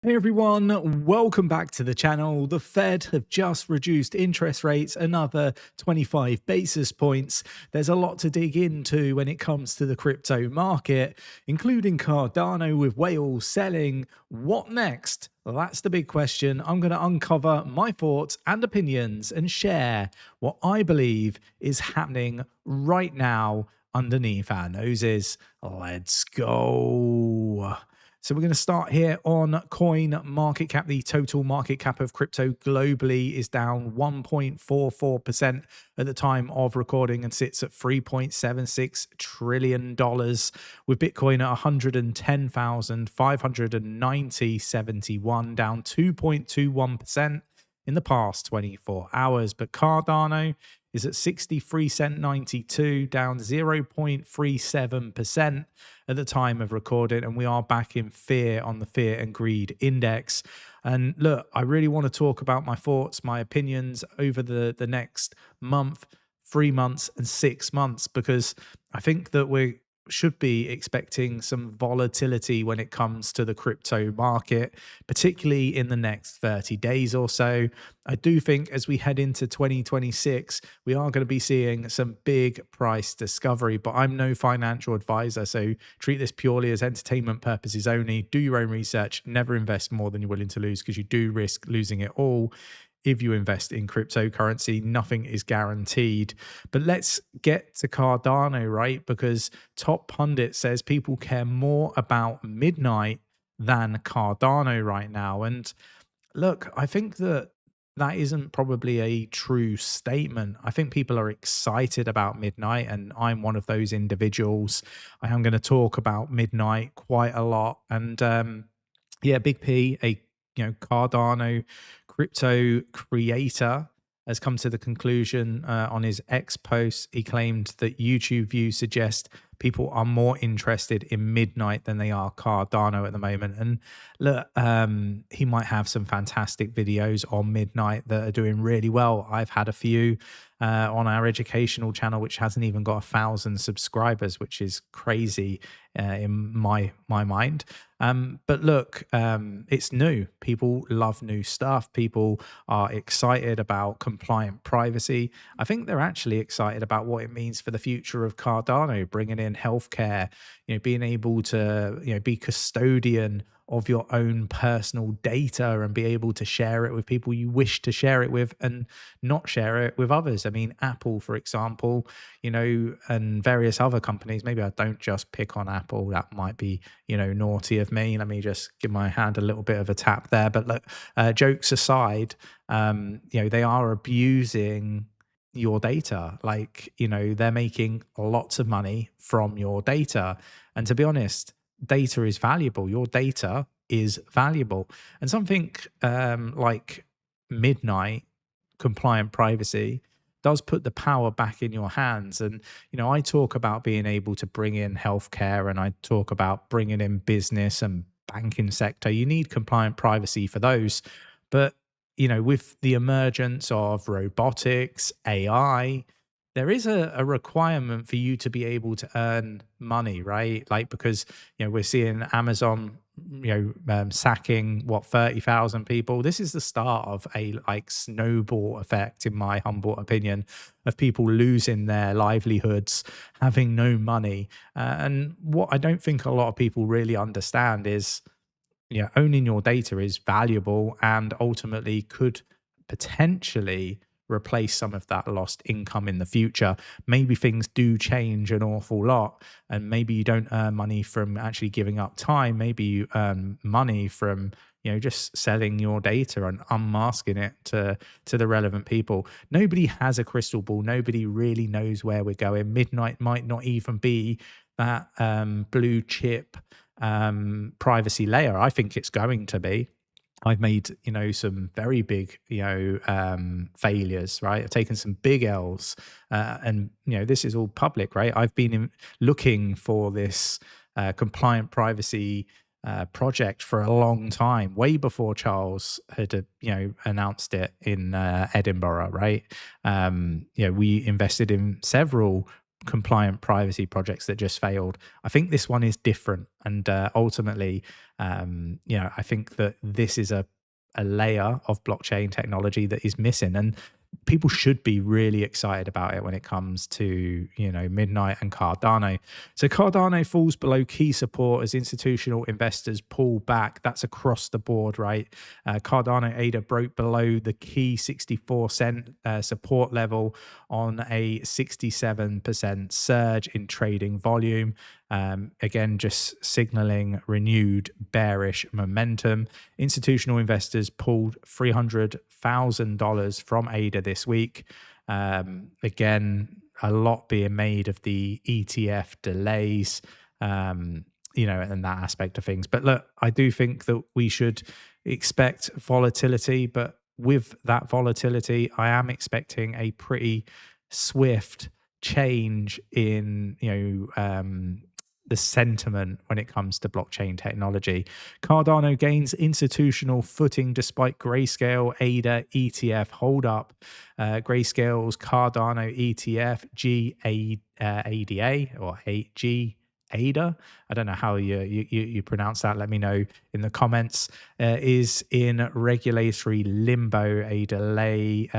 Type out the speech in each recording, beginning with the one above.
Hey everyone, welcome back to the channel. The Fed have just reduced interest rates another 25 basis points. There's a lot to dig into when it comes to the crypto market, including Cardano with whales selling. What next? Well, that's the big question. I'm going to uncover my thoughts and opinions and share what I believe is happening right now underneath our noses. Let's go. So we're going to start here on coin market cap. The total market cap of crypto globally is down 1.44% at the time of recording and sits at $3.76 trillion, with Bitcoin at 110,590.71, down 2.21% in the past 24 hours. But Cardano is at 63 cent 92, down 0.37% at the time of recording, and we are back in fear on the fear and greed index. And look, I really want to talk about my thoughts, my opinions over the next month, 3 months, and 6 months, because I think that we should be expecting some volatility when it comes to the crypto market, particularly in the next 30 days or so. I do think as we head into 2026, we are going to be seeing some big price discovery, but I'm no financial advisor, so treat this purely as entertainment purposes only. Do your own research, never invest more than you're willing to lose, because you do risk losing it all. If you invest in cryptocurrency, nothing is guaranteed. But let's get to Cardano, right? Because top pundit says people care more about midnight than Cardano right now. And look, I think that that isn't probably a true statement. I think people are excited about midnight, and I'm one of those individuals. I am going to talk about midnight quite a lot. And yeah, Big P, a Cardano crypto creator, has come to the conclusion on his X post. He claimed that YouTube views suggest people are more interested in midnight than they are Cardano at the moment. And look, he might have some fantastic videos on midnight that are doing really well. I've had a few on our educational channel, which hasn't even got 1,000 subscribers, which is crazy in my mind. But look, it's new. People love new stuff. People are excited about compliant privacy. I think they're actually excited about what it means for the future of Cardano, bringing in healthcare, being able to, be custodian of your own personal data and be able to share it with people you wish to share it with and not share it with others. I mean, Apple, for example, and various other companies. Maybe I don't just pick on Apple. That might be, naughty of me. Let me just give my hand a little bit of a tap there. But look, jokes aside, they are abusing your data. Like, they're making lots of money from your data. And to be honest, data is valuable. Your data is valuable. And something like midnight compliant privacy does put the power back in your hands. And, I talk about being able to bring in healthcare, and I talk about bringing in business and banking sector. You need compliant privacy for those. But, with the emergence of robotics, AI, there is a requirement for you to be able to earn money, right? Like, because, we're seeing Amazon, sacking 30,000 people. This is the start of a snowball effect, in my humble opinion, of people losing their livelihoods, having no money. And what I don't think a lot of people really understand is, owning your data is valuable and ultimately could potentially replace some of that lost income in the future. Maybe things do change an awful lot, and maybe you don't earn money from actually giving up time. Maybe you earn money from just selling your data and unmasking it to the relevant people. Nobody has a crystal ball. Nobody really knows where we're going. Midnight might not even be that blue chip privacy layer. I think it's going to be. I've made, some very big, failures, right? I've taken some big L's, and this is all public, right? I've been looking for this compliant privacy project for a long time, way before Charles had, announced it in Edinburgh, right? We invested in several compliant privacy projects that just failed. I think this one is different, and ultimately, I think that this is a layer of blockchain technology that is missing, and people should be really excited about it when it comes to Midnight and Cardano. So Cardano falls below key support as institutional investors pull back. That's across the board, right? Cardano ADA broke below the key 64-cent support level on a 67% surge in trading volume. Again, just signaling renewed bearish momentum. Institutional investors pulled $300,000 from ADA this week. Again, a lot being made of the ETF delays, and that aspect of things. But look, I do think that we should expect volatility, but with that volatility, I am expecting a pretty swift change in the sentiment when it comes to blockchain technology. Cardano gains institutional footing despite Grayscale ADA ETF hold up. Grayscale's Cardano ETF GADA or ADA. I don't know how you pronounce that. Let me know in the comments. Is in regulatory limbo, a delay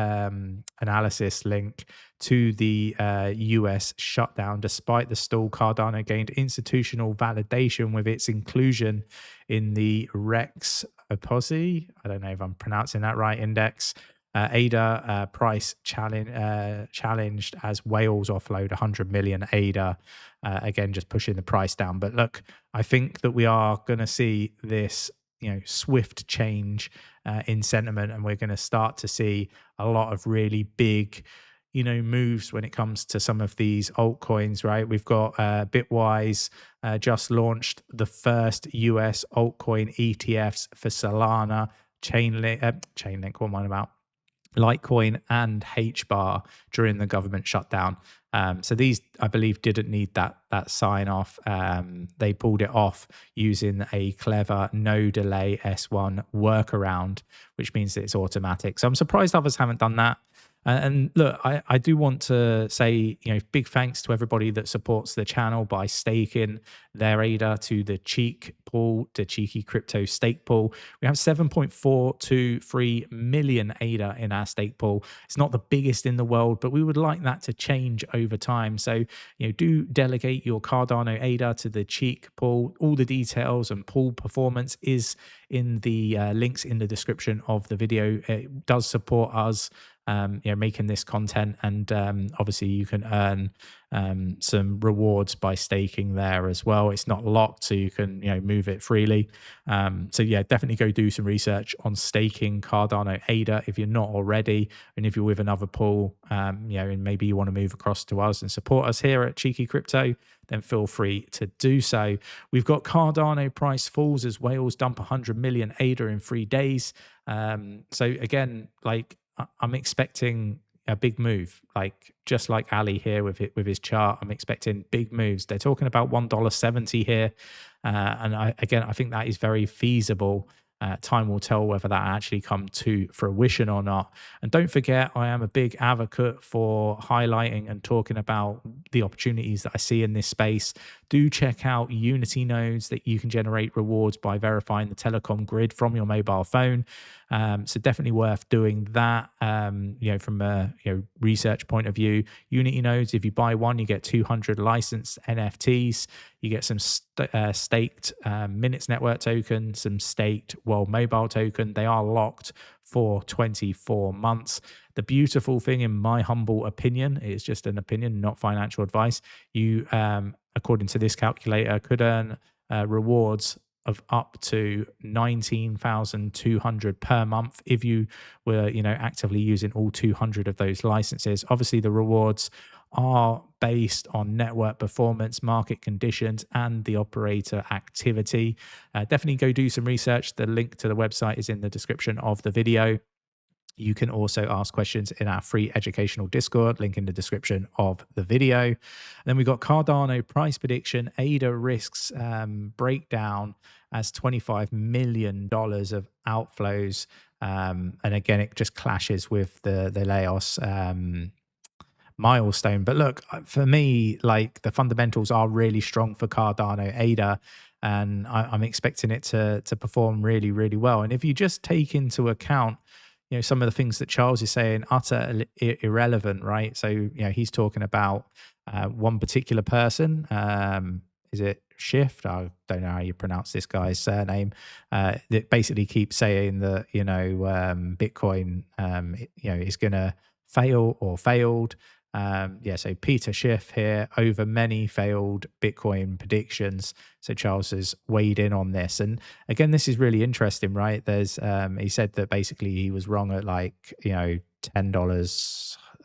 analysis link to the US shutdown. Despite the stall, Cardano gained institutional validation with its inclusion in the Rex Oposi, I don't know if I'm pronouncing that right, index. ADA price challenged as whales offload 100 million ADA. Again, just pushing the price down. But look, I think that we are going to see this swift change in sentiment, and we're going to start to see a lot of really big moves when it comes to some of these altcoins, right? We've got Bitwise just launched the first US altcoin ETFs for Solana, Chainlink, what am I about? Litecoin and HBAR during the government shutdown. So these, I believe, didn't need that sign off. They pulled it off using a clever no delay S1 workaround, which means that it's automatic. So I'm surprised others haven't done that. And look, I do want to say, big thanks to everybody that supports the channel by staking their ADA to the Cheek pool, the Cheeky Crypto stake pool. We have 7.423 million ADA in our stake pool. It's not the biggest in the world, but we would like that to change over time. So, do delegate your Cardano ADA to the Cheek pool. All the details and pool performance is in the links in the description of the video. It does support us making this content, and obviously you can earn some rewards by staking there as well. It's not locked, so you can move it freely. So yeah, definitely go do some research on staking Cardano ADA if you're not already, and if you're with another pool, and maybe you want to move across to us and support us here at Cheeky Crypto, then feel free to do so. We've got Cardano price falls as whales dump 100 million ADA in 3 days. So again, I'm expecting a big move, just like Ali here with his chart. I'm expecting big moves. They're talking about $1.70 here, and I think that is very feasible. Time will tell whether that actually come to fruition or not. And don't forget, I am a big advocate for highlighting and talking about the opportunities that I see in this space. Do check out Unity nodes that you can generate rewards by verifying the telecom grid from your mobile phone. So definitely worth doing that. From a research point of view, Unity nodes, if you buy one, you get 200 licensed NFTs. You get some staked Minutes Network token, some staked World Mobile token. They are locked for 24 months. The beautiful thing, in my humble opinion, it's just an opinion, not financial advice, you, according to this calculator, could earn rewards of up to 19,200 per month if you were actively using all 200 of those licenses. Obviously the rewards are based on network performance, market conditions, and the operator activity. Definitely go do some research. The link to the website is in the description of the video. You can also ask questions in our free educational Discord, link in the description of the video. And then we've got Cardano price prediction, ADA risks breakdown as $25 million of outflows. And again, it just clashes with the Laos milestone. But look, for me, like the fundamentals are really strong for Cardano ADA, and I'm expecting it to perform really, really well. And if you just take into account, some of the things that Charles is saying, utter irrelevant, right? So, he's talking about one particular person. Is it Schiff? I don't know how you pronounce this guy's surname. That basically keeps saying that Bitcoin is going to fail or failed. So Peter Schiff here, over many failed Bitcoin predictions. So Charles has weighed in on this, and again, this is really interesting, right? There's he said that basically he was wrong at like $10.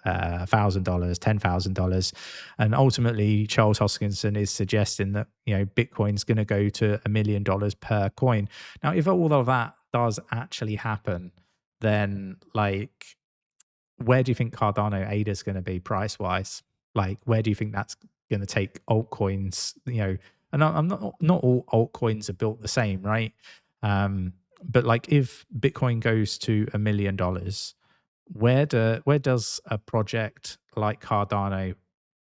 $1,000, $10,000, and ultimately Charles Hoskinson is suggesting that Bitcoin's going to go to $1 million per coin. Now, if all of that does actually happen, then like, where do you think Cardano ADA is going to be price wise? Like, where do you think that's going to take altcoins? And I'm not all altcoins are built the same, right? But like, if Bitcoin goes to $1 million, where does a project like Cardano,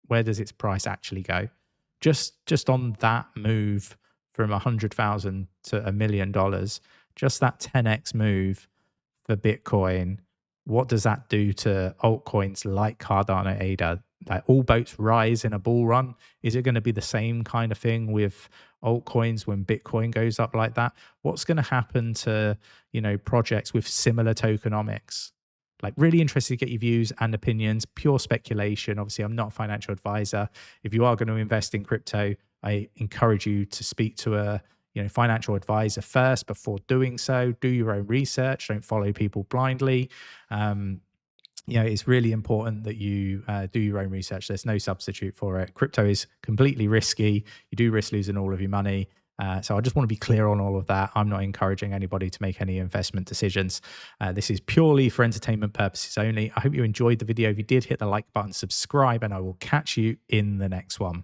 where does its price actually go? Just on that move from 100,000 to $1 million, just that 10x move for Bitcoin, what does that do to altcoins like Cardano ADA? Like, all boats rise in a bull run. Is it going to be the same kind of thing with altcoins when Bitcoin goes up like that? What's going to happen to projects with similar tokenomics? Like, really interested to get your views and opinions. Pure speculation. Obviously, I'm not a financial advisor. If you are going to invest in crypto, I encourage you to speak to a financial advisor first before doing so. Do your own research. Don't follow people blindly. It's really important that you do your own research. There's no substitute for it. Crypto is completely risky. You do risk losing all of your money. So I just want to be clear on all of that. I'm not encouraging anybody to make any investment decisions. This is purely for entertainment purposes only. I hope you enjoyed the video. If you did, hit the like button, subscribe, and I will catch you in the next one.